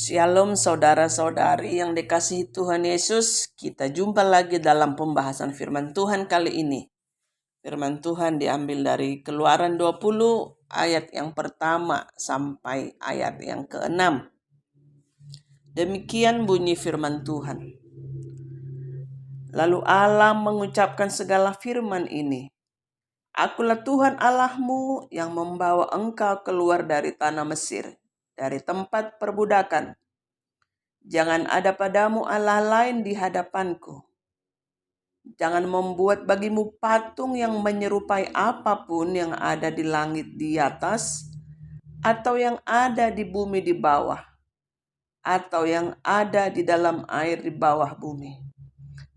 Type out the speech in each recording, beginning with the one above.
Shalom saudara-saudari yang dikasihi Tuhan Yesus. Kita jumpa lagi dalam pembahasan firman Tuhan kali ini. Firman Tuhan diambil dari Keluaran 20 ayat yang pertama sampai ayat yang ke-6. Demikian bunyi firman Tuhan. Lalu Allah mengucapkan segala firman ini. Akulah Tuhan Allahmu yang membawa engkau keluar dari tanah Mesir, dari tempat perbudakan. Jangan ada padamu Allah lain di hadapanku. Jangan membuat bagimu patung yang menyerupai apapun yang ada di langit di atas, atau yang ada di bumi di bawah, atau yang ada di dalam air di bawah bumi.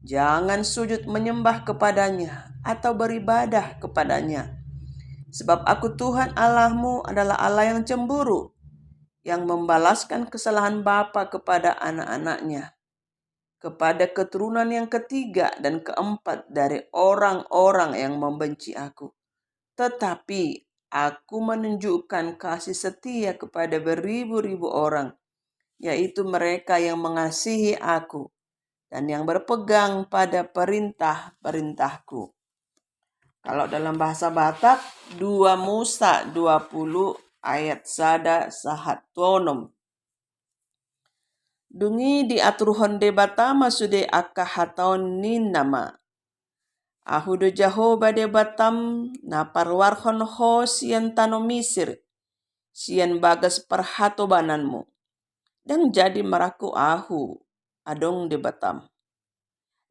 Jangan sujud menyembah kepadanya atau beribadah kepadanya. Sebab aku Tuhan Allahmu adalah Allah yang cemburu, yang membalaskan kesalahan bapa kepada anak-anaknya, kepada keturunan yang ketiga dan keempat dari orang-orang yang membenci aku. Tetapi aku menunjukkan kasih setia kepada beribu-ribu orang, yaitu mereka yang mengasihi aku dan yang berpegang pada perintah-perintahku. Kalau dalam bahasa Batak, 2 Musa 20 ayat sada sahat tonom. Dungi diatur honde batama sude akka hataon ni nama. Ahudo Jahoba de batam na parwarhon ho sian tano Misir, sian bagas perhatobananmu. Dan jadi maraku ahu adong de batam.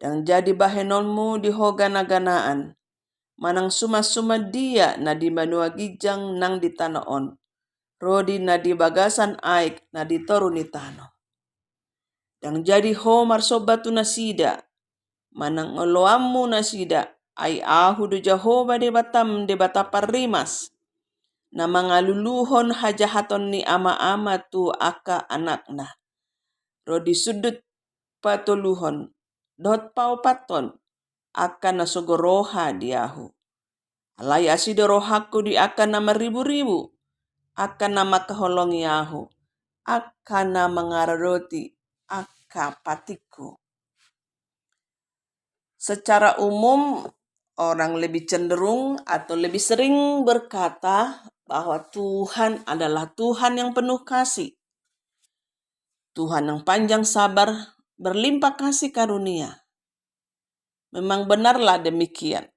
Dan jadi bahenonmu di hogana-ganaan. Manang suma-suma dia na di manua gijang nang di tanaon. Rodi na di bagasan aik na di toruni tano. Dan jadi homar sobatu nasida. Manang oloamu nasida. Ay ahu do Jahoba de batam de batapar rimas. Na mangaluluhon hajahaton ni ama-ama tu aka anakna. Rodi sudut patuluhon. Dot pau paton. Aka nasogoroha diahu. Alay asido rohaku di aka nama ribu-ribu. Aka nama kaholongi ahu. Aka nama ngararoti. Aka patiku. Secara umum, orang lebih cenderung atau lebih sering berkata bahwa Tuhan adalah Tuhan yang penuh kasih. Tuhan yang panjang sabar, berlimpah kasih karunia. Memang benarlah demikian,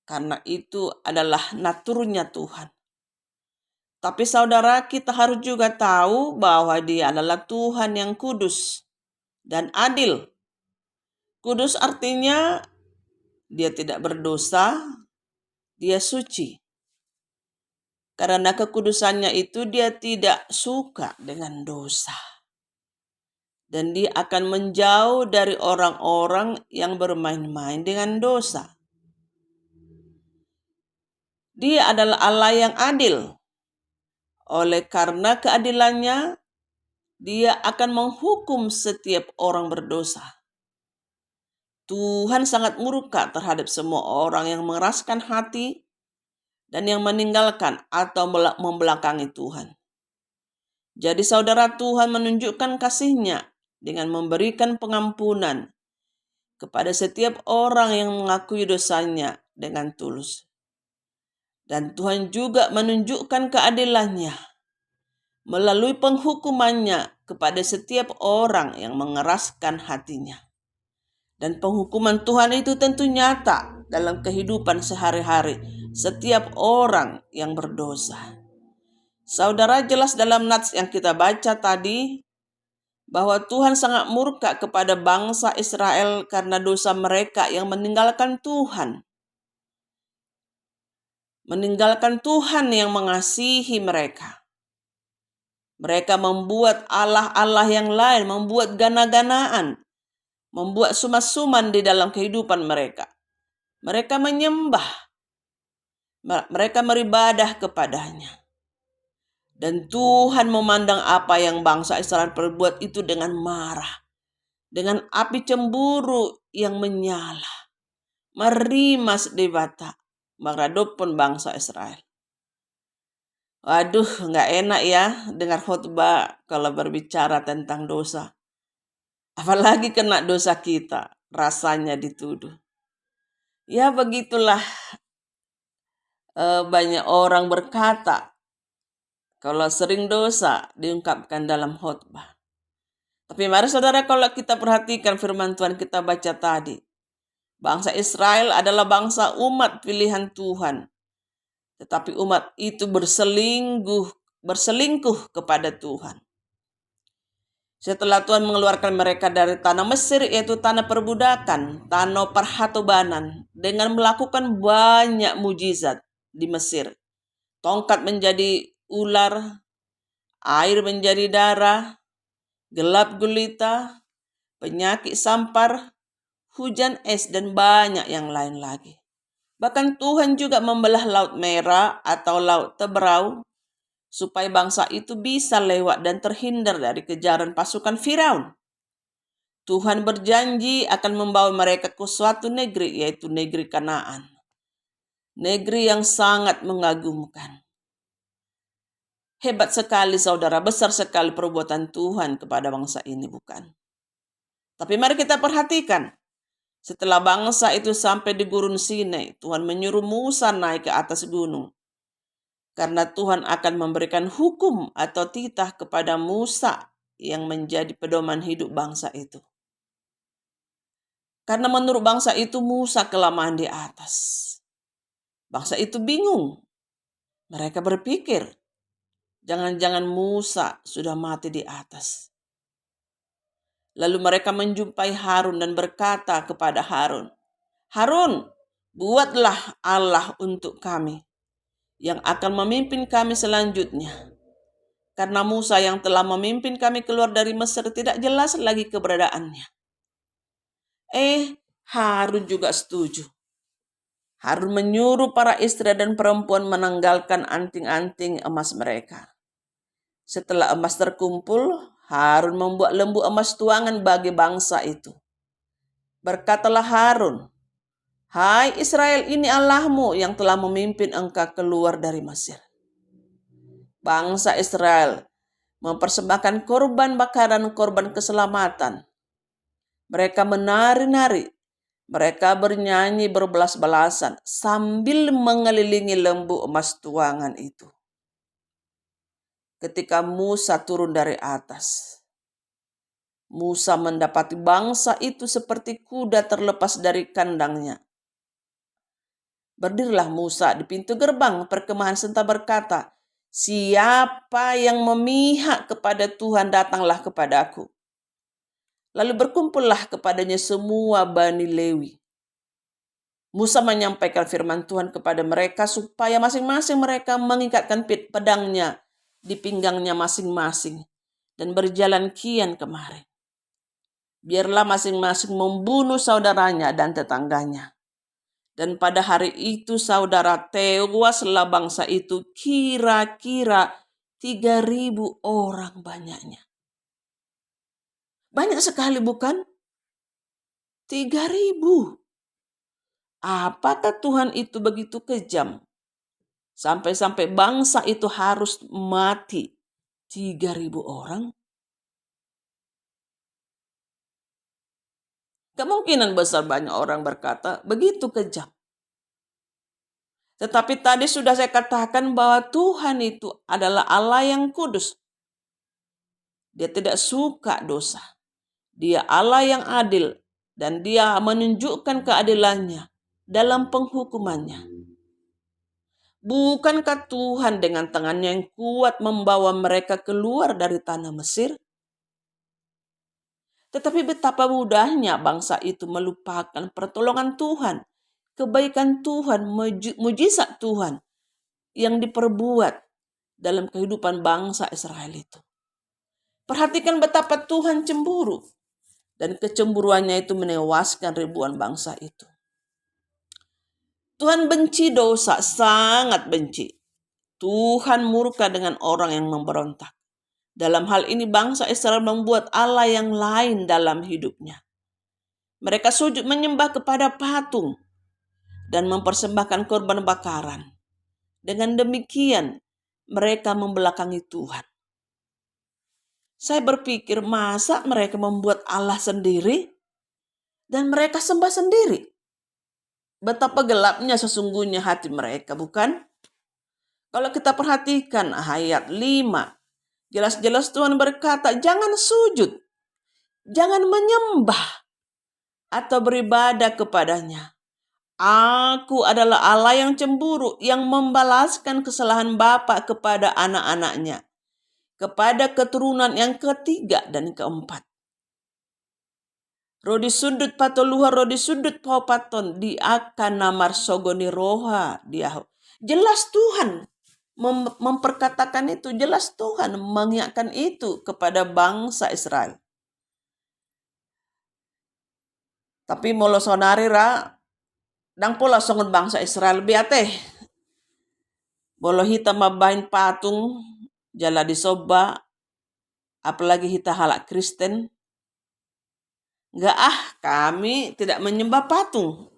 karena itu adalah naturnya Tuhan. Tapi saudara, kita harus juga tahu bahwa Dia adalah Tuhan yang kudus dan adil. Kudus artinya Dia tidak berdosa, Dia suci. Karena kekudusannya itu Dia tidak suka dengan dosa. Dan Dia akan menjauh dari orang-orang yang bermain-main dengan dosa. Dia adalah Allah yang adil. Oleh karena keadilannya, Dia akan menghukum setiap orang berdosa. Tuhan sangat murka terhadap semua orang yang mengeraskan hati dan yang meninggalkan atau membelakangi Tuhan. Jadi saudara, Tuhan menunjukkan kasih-Nya dengan memberikan pengampunan kepada setiap orang yang mengakui dosanya dengan tulus. Dan Tuhan juga menunjukkan keadilan-Nya melalui penghukuman-Nya kepada setiap orang yang mengeraskan hatinya. Dan penghukuman Tuhan itu tentu nyata dalam kehidupan sehari-hari setiap orang yang berdosa. Saudara, jelas dalam nats yang kita baca tadi bahwa Tuhan sangat murka kepada bangsa Israel karena dosa mereka yang meninggalkan Tuhan. Meninggalkan Tuhan yang mengasihi mereka. Mereka membuat Allah-Allah yang lain, membuat gana-ganaan, membuat suma-suman di dalam kehidupan mereka. Mereka menyembah, mereka beribadah kepadanya. Dan Tuhan memandang apa yang bangsa Israel perbuat itu dengan marah. Dengan api cemburu yang menyala. Marimas debata. Maradopon bangsa Israel. Waduh, nggak enak ya dengar khotbah kalau berbicara tentang dosa. Apalagi kena dosa kita, rasanya dituduh. Ya begitulah, banyak orang berkata kalau sering dosa diungkapkan dalam khotbah. Tapi mari saudara, kalau kita perhatikan firman Tuhan kita baca tadi, bangsa Israel adalah bangsa umat pilihan Tuhan. Tetapi umat itu berselingkuh kepada Tuhan. Setelah Tuhan mengeluarkan mereka dari tanah Mesir, yaitu tanah perbudakan, tanah perhatobanan, dengan melakukan banyak mujizat di Mesir. Tongkat menjadi ular, air menjadi darah, gelap gulita, penyakit sampar, hujan es, dan banyak yang lain lagi. Bahkan Tuhan juga membelah Laut Merah atau Laut Teberau supaya bangsa itu bisa lewat dan terhindar dari kejaran pasukan Firaun. Tuhan berjanji akan membawa mereka ke suatu negeri, yaitu negeri Kanaan. Negeri yang sangat mengagumkan. Hebat sekali saudara, besar sekali perbuatan Tuhan kepada bangsa ini, bukan? Tapi mari kita perhatikan. Setelah bangsa itu sampai di Gurun Sinai, Tuhan menyuruh Musa naik ke atas gunung. Karena Tuhan akan memberikan hukum atau titah kepada Musa yang menjadi pedoman hidup bangsa itu. Karena menurut bangsa itu Musa kelamaan di atas. Bangsa itu bingung. Mereka berpikir, jangan-jangan Musa sudah mati di atas. Lalu mereka menjumpai Harun dan berkata kepada Harun, Harun, buatlah Allah untuk kami yang akan memimpin kami selanjutnya. Karena Musa yang telah memimpin kami keluar dari Mesir tidak jelas lagi keberadaannya. Harun juga setuju. Harun menyuruh para istri dan perempuan menanggalkan anting-anting emas mereka. Setelah emas terkumpul, Harun membuat lembu emas tuangan bagi bangsa itu. Berkatalah Harun, Hai Israel, ini Allahmu yang telah memimpin engkau keluar dari Mesir. Bangsa Israel mempersembahkan korban bakaran, korban keselamatan. Mereka menari-nari, mereka bernyanyi berbelas-belasan sambil mengelilingi lembu emas tuangan itu. Ketika Musa turun dari atas, Musa mendapati bangsa itu seperti kuda terlepas dari kandangnya. Berdirilah Musa di pintu gerbang perkemahan serta berkata, siapa yang memihak kepada Tuhan datanglah kepadaku. Lalu berkumpullah kepadanya semua Bani Lewi. Musa menyampaikan firman Tuhan kepada mereka supaya masing-masing mereka mengikatkan pedangnya di pinggangnya masing-masing dan berjalan kian kemari. Biarlah masing-masing membunuh saudaranya dan tetangganya. Dan pada hari itu saudara, tewaslah bangsa itu kira-kira 3.000 orang banyaknya. Banyak sekali bukan? 3.000. Apakah Tuhan itu begitu kejam? Sampai-sampai bangsa itu harus mati 3.000 orang? Kemungkinan besar banyak orang berkata begitu kejam. Tetapi tadi sudah saya katakan bahwa Tuhan itu adalah Allah yang kudus. Dia tidak suka dosa. Dia Allah yang adil dan dia menunjukkan keadilannya dalam penghukumannya. Bukankah Tuhan dengan tangannya yang kuat membawa mereka keluar dari tanah Mesir? Tetapi betapa mudahnya bangsa itu melupakan pertolongan Tuhan, kebaikan Tuhan, mujizat Tuhan yang diperbuat dalam kehidupan bangsa Israel itu. Perhatikan betapa Tuhan cemburu dan kecemburuannya itu menewaskan ribuan bangsa itu. Tuhan benci dosa, sangat benci. Tuhan murka dengan orang yang memberontak. Dalam hal ini bangsa Israel membuat Allah yang lain dalam hidupnya. Mereka sujud menyembah kepada patung dan mempersembahkan korban bakaran. Dengan demikian, mereka membelakangi Tuhan. Saya berpikir, masa mereka membuat Allah sendiri dan mereka sembah sendiri? Betapa gelapnya sesungguhnya hati mereka, bukan? Kalau kita perhatikan ayat 5, jelas-jelas Tuhan berkata, jangan sujud, jangan menyembah atau beribadah kepadanya. Aku adalah Allah yang cemburu, yang membalaskan kesalahan bapa kepada anak-anaknya, kepada keturunan yang ketiga dan keempat. Rodi sudut patoluha, rodi sudut paupaton, di akan namar sogoni roha dia. Jelas Tuhan memperkatakan itu, jelas Tuhan mengingatkan itu kepada bangsa Israel. Tapi molo sonarira dang pola songon bangsa Israel biate. Bolo hita mabahin patung jala disoba, apalagi hita halak Kristen. Enggak kami tidak menyembah patung.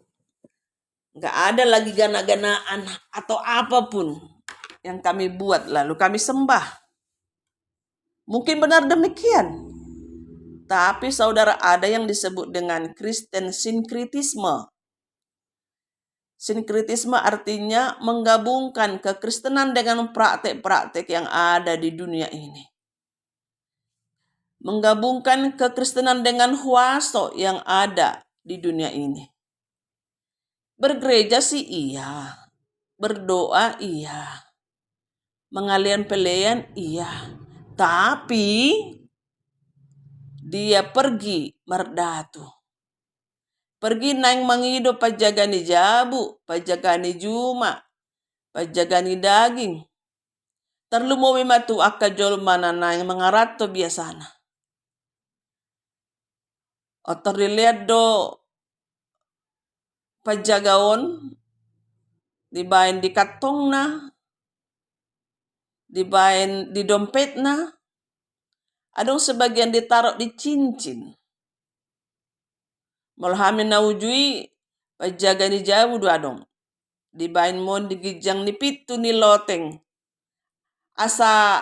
Enggak ada lagi gana-ganaan atau apapun yang kami buat lalu kami sembah. Mungkin benar demikian. Tapi saudara, ada yang disebut dengan Kristen sinkritisme. Sinkritisme artinya menggabungkan kekristenan dengan praktek-praktek yang ada di dunia ini. Menggabungkan kekristenan dengan huaso yang ada di dunia ini. Bergereja sih iya, berdoa iya, mengalian pelayan iya, tapi dia pergi merdatu. Pergi naing mangido pajagani jabu, pajagani juma, pajagani daging. Terlumowi matu akajol mana naing mangarato biasana. Otor dilihat do pajagaon, dibain di katong na, dibain di dompet na, adong sebagian ditaruh di cincin. Malhamin na ujui, pajagani jabu do adong. Dibain mon digijang ni pitu ni loteng. Asa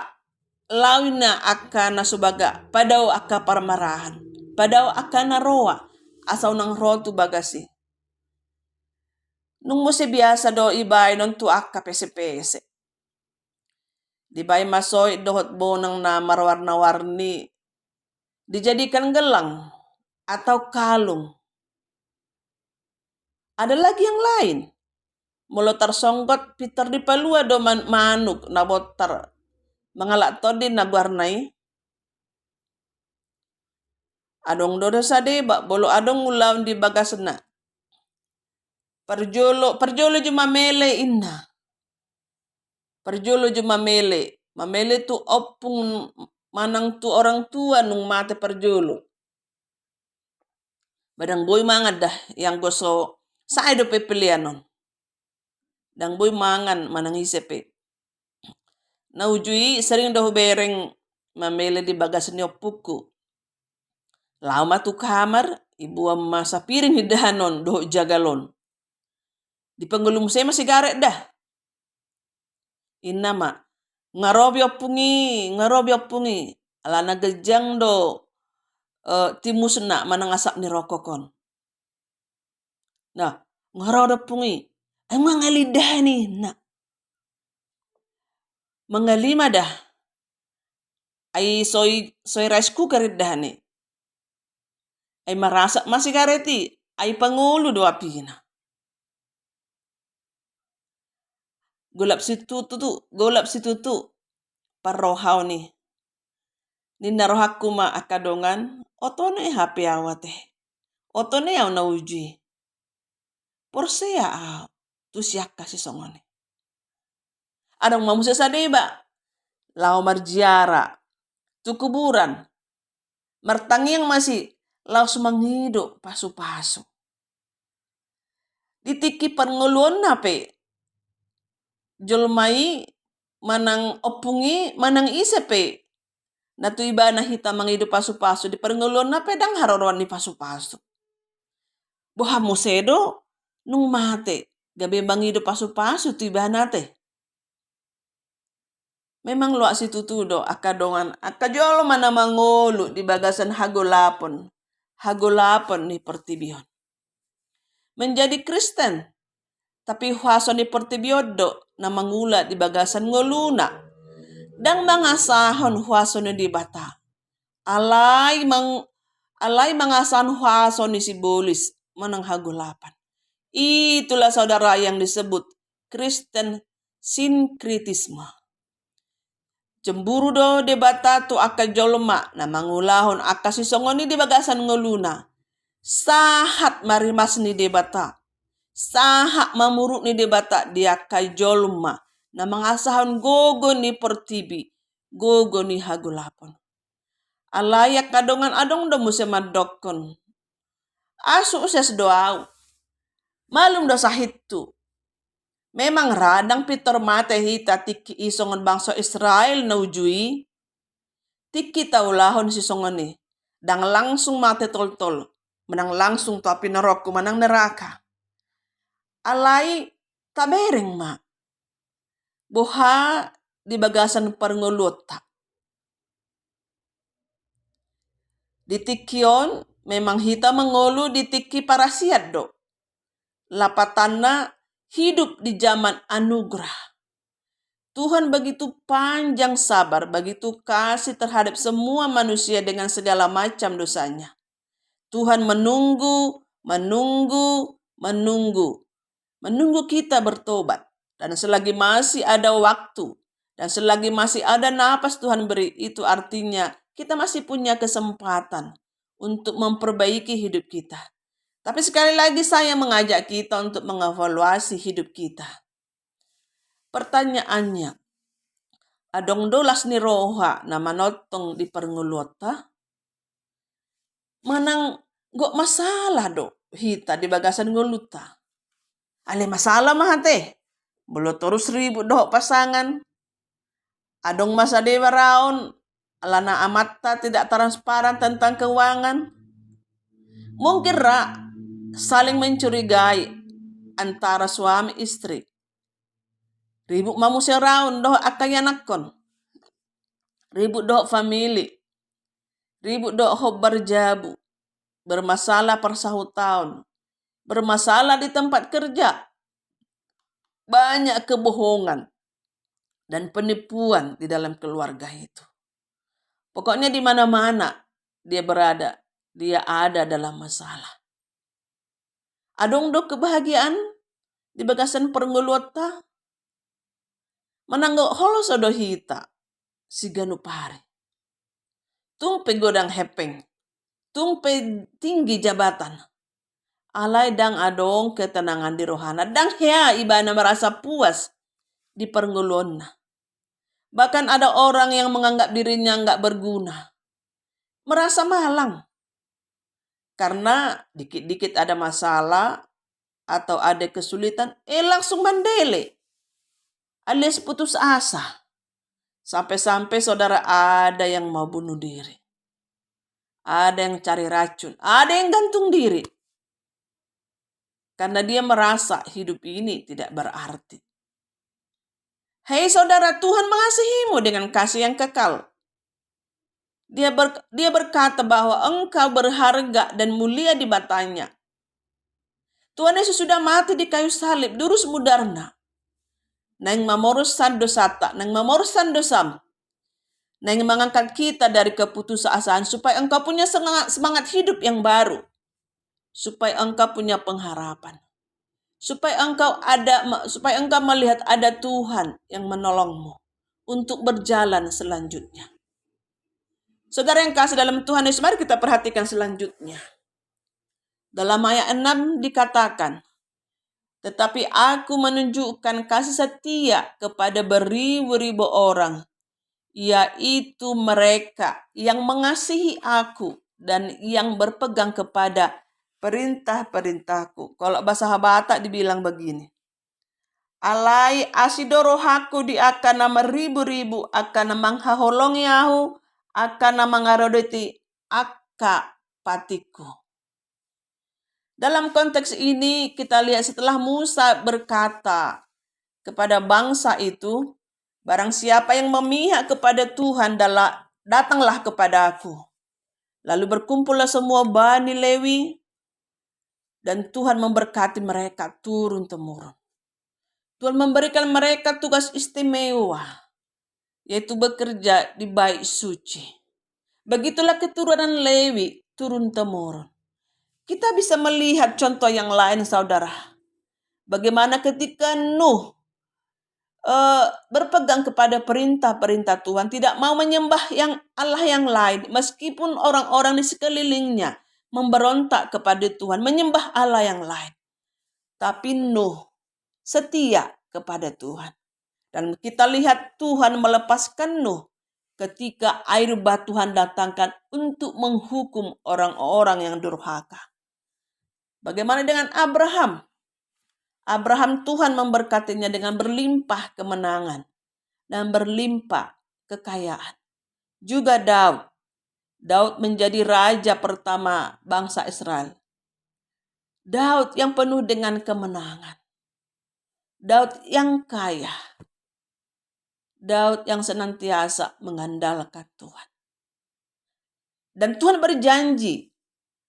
lawin na aka na subaga, padaw aka parmarahan, padaw aka na roa, asaw nang rotu bagasi. Nung mo si biasa do ibay non tu aka pese-pese. Dibay masoy dohot bonang na marwarna-warni, dijadikan gelang atau kalung. Ada lagi yang lain. Molo tarsonggot pitar di palua do manuk na botar mangalak todi na guarnai. Adong dodo sade ba bolo adong ulam di bagasna. Perjolo juma mele inna. Perjolo juma mele. Mamele tu opung manang tu orang tua nung mate perjolo. Badang boy mangad dah yang goso sa do pepelianon. Dang boy mangan manang isepe. Na ujui sering dah bereng mamele di bagas ni opuku. Lama tu kamar ibu masa piring hidahanon do jagalon. Di penggulung saya masih garet dah. Inna ma ngarobi opungi. Alana gejang do timusna manang asap ni rokokon. Nah, ngarobi opungi. Ay mangalidah ni na. Mangalima dah. Ay soy rice cooker dah ni. Ay marasa masih gareti. Ay pangulu do apina. Golap si tutu parrohaw ni. Ninarohaku ma akadongan, otone hape awate. Otone yaw na uji. Porsea aw, tu siyak kasi songone. Adang mamusa sa deba, lao marjiara, tu kuburan, martangiang masih, lao sumangido pasu-pasu. Ditiki panguluan nape, jolmai manang opungi manang isepe na tu iba na hita mangido pasu-pasu di panguluan nape dang haroruan ni pasu-pasu. Boha mosedo nung mate gabe mangido pasu-pasu tu iba nate. Memang luak situ tudo akadongan akajolo mana mangolu di bagasan hagolapon. Hagolapon ni pertibion. Menjadi Kristen, tapi huaso ni pertibiodo na mangula di bagasan ngoluna. Dang mangasahon huaso ni di bata. Alay mangasahan huaso ni sibolis manang hagolapan. Itulah saudara yang disebut Kristen sinkritisme. Cemburu do debata tu akajolma na mangulahon akasisongoni di bagasan ngoluna. Sahat marimas ni debata. Sahat mamuruk ni debata di akajolma na mangasahon gogo ni pertibi, gogo ni hagulapon. Alayak kadongan adong do musema dokon. Asu uses doau. Malum do sahitu. Memang radang pitor mate hita tiki isongon bangsa Israel na ujui. Tiki taulahon si songoni. Dang langsung mate tol-tol. Menang langsung tapi neroko menang neraka. Alai tabereng ma. Boha di bagasan perngolota. Di tikion memang hita mengolu di tiki parasiat do. Lapatanna hidup di zaman anugerah. Tuhan begitu panjang sabar, begitu kasih terhadap semua manusia dengan segala macam dosanya. Tuhan menunggu kita bertobat. Dan selagi masih ada waktu, dan selagi masih ada napas Tuhan beri, itu artinya kita masih punya kesempatan untuk memperbaiki hidup kita. Tapi sekali lagi saya mengajak kita untuk mengevaluasi hidup kita. Pertanyaannya, adong dolas ni roha na manotong di perngulota? Manang go masalah do hita di bagasan nguluta. Ale masalah mahate. Belum terus ribu doh pasangan. Adong masa dewa raon. Alana amatta tidak transparan tentang keuangan. Mungkin saling mencurigai antara suami istri. Ribut manusia raun doh akayanakon. Ribut doh famili. Ribut doh berjabu. Bermasalah persahutahun. Bermasalah di tempat kerja. Banyak kebohongan dan penipuan di dalam keluarga itu. Pokoknya di mana-mana dia berada, dia ada dalam masalah. Adong do kebahagiaan di bagasan perngolota. Mananggo holos odo hita siganu pare. Tungpe godang hepeng. Tungpe tinggi jabatan. Alai dang adong ketenangan di rohana. Dang hea ibana merasa puas di perngolona. Bahkan ada orang yang menganggap dirinya enggak berguna. Merasa malang. Karena dikit-dikit ada masalah atau ada kesulitan, langsung mandele. Alias putus asa. Sampai-sampai saudara ada yang mau bunuh diri. Ada yang cari racun. Ada yang gantung diri. Karena dia merasa hidup ini tidak berarti. Hei saudara, Tuhan mengasihimu dengan kasih yang kekal. Dia berkata bahwa engkau berharga dan mulia di matanya. Tuhan Yesus sudah mati di kayu salib, durus mudarna. Nang mamorus sandosata, nang mamorus sandosam. Nang mengangkat kita dari keputusasaan supaya engkau punya semangat hidup yang baru. Supaya engkau punya pengharapan. Supaya engkau melihat ada Tuhan yang menolongmu untuk berjalan selanjutnya. Saudara yang kasih dalam Tuhan Yesus, mari kita perhatikan selanjutnya. Dalam ayat 6 dikatakan, tetapi aku menunjukkan kasih setia kepada beribu-ribu orang, yaitu mereka yang mengasihi aku dan yang berpegang kepada perintah-perintahku. Kalau bahasa Batak dibilang begini. Alai asidorohaku di akan nama ribu-ribu akan manghaholongi aku akan mangarodoti akka patiku. Dalam konteks ini kita lihat setelah Musa berkata kepada bangsa itu, Barang siapa yang memihak kepada Tuhan, datanglah kepada aku. Lalu berkumpullah semua Bani Lewi, dan Tuhan memberkati mereka turun-temurun. Tuhan memberikan mereka tugas istimewa, yaitu bekerja di bait suci. Begitulah keturunan Lewi turun-temurun. Kita bisa melihat contoh yang lain, saudara. Bagaimana ketika Nuh berpegang kepada perintah-perintah Tuhan, tidak mau menyembah Allah yang lain, meskipun orang-orang di sekelilingnya memberontak kepada Tuhan, menyembah Allah yang lain. Tapi Nuh setia kepada Tuhan. Dan kita lihat Tuhan melepaskan Nuh ketika air bah Tuhan datangkan untuk menghukum orang-orang yang durhaka. Bagaimana dengan Abraham? Abraham Tuhan memberkatinya dengan berlimpah kemenangan dan berlimpah kekayaan. Juga Daud. Daud menjadi raja pertama bangsa Israel. Daud yang penuh dengan kemenangan. Daud yang kaya. Daud yang senantiasa mengandalkan Tuhan. Dan Tuhan berjanji,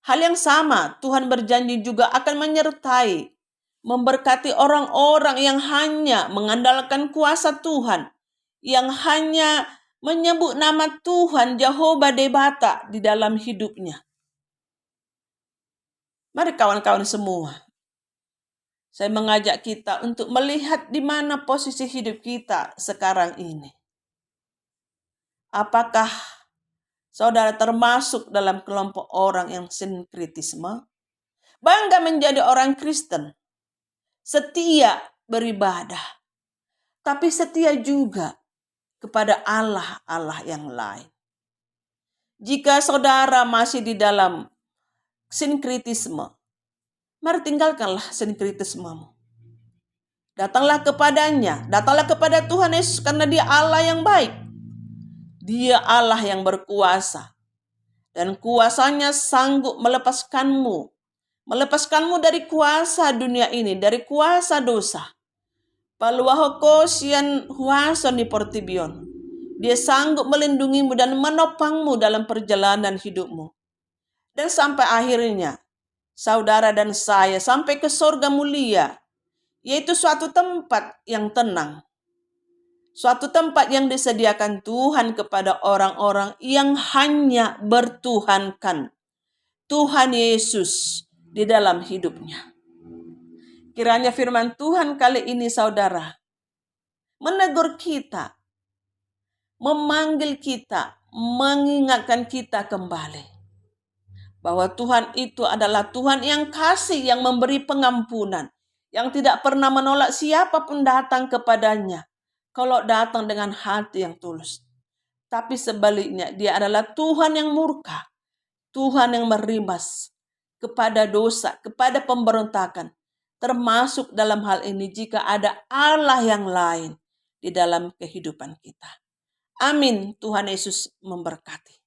hal yang sama Tuhan berjanji juga akan menyertai, memberkati orang-orang yang hanya mengandalkan kuasa Tuhan, yang hanya menyebut nama Tuhan Jehovah Debata di dalam hidupnya. Mari kawan-kawan semua, saya mengajak kita untuk melihat di mana posisi hidup kita sekarang ini. Apakah saudara termasuk dalam kelompok orang yang sinkritisme? Bangga menjadi orang Kristen, setia beribadah, tapi setia juga kepada Allah yang lain. Jika saudara masih di dalam sinkritisme, mari tinggalkanlah sinkritismemu. Datanglah kepadanya, datanglah kepada Tuhan Yesus karena Dia Allah yang baik. Dia Allah yang berkuasa. Dan kuasanya sanggup melepaskanmu dari kuasa dunia ini, dari kuasa dosa. Paluaho sian huason di portibion. Dia sanggup melindungimu dan menopangmu dalam perjalanan hidupmu. Dan sampai akhirnya, saudara dan saya sampai ke surga mulia, yaitu suatu tempat yang tenang. Suatu tempat yang disediakan Tuhan kepada orang-orang yang hanya bertuhankan Tuhan Yesus di dalam hidupnya. Kiranya firman Tuhan kali ini saudara menegur kita, memanggil kita, mengingatkan kita kembali bahwa Tuhan itu adalah Tuhan yang kasih, yang memberi pengampunan, yang tidak pernah menolak siapapun datang kepadanya kalau datang dengan hati yang tulus. Tapi sebaliknya, Dia adalah Tuhan yang murka, Tuhan yang merimas kepada dosa, kepada pemberontakan. Termasuk dalam hal ini jika ada Allah yang lain di dalam kehidupan kita. Amin. Tuhan Yesus memberkati.